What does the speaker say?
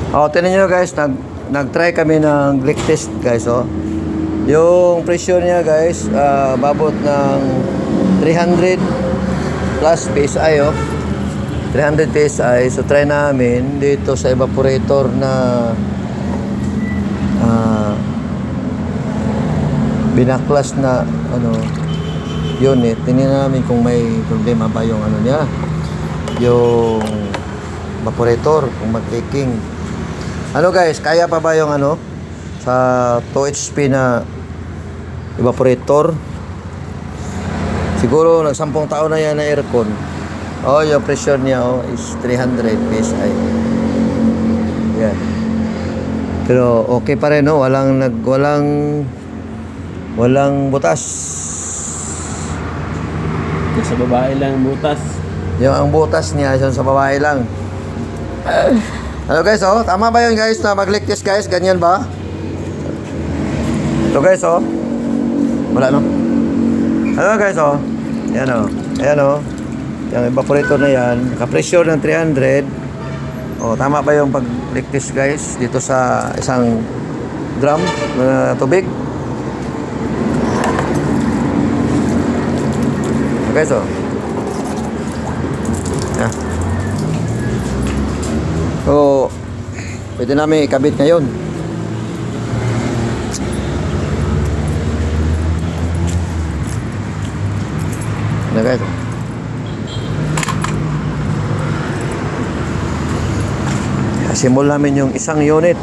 Tingnan nyo guys, nag-try kami ng leak test guys, Yung pressure niya guys, babot ng 300 plus PSI, 300 PSI. So try namin dito sa evaporator na binaklas na unit. Tingnan namin kung may problema ba yung niya, yung evaporator, kung mag-leaking. Guys, kaya pa ba yung sa 2 HP na evaporator? Siguro nag-10 taon na yan na aircon. Yung pressure niya is 300 PSI. Yan. Pero okay pa rin, walang butas. Sa babae lang butas. Yung ang butas niya sa babae lang. Guys, tama ba yun guys na mag-leak test guys? Ganyan ba? Ito guys, wala guys, yan ayan yung evaporator na yan, naka-pressure ng 300. Tama ba yung pag-leak test guys dito sa 1 drum na tubig? Guys, yeah. Pwede namin ikabit ngayon. Guys, assemble namin yung isang unit.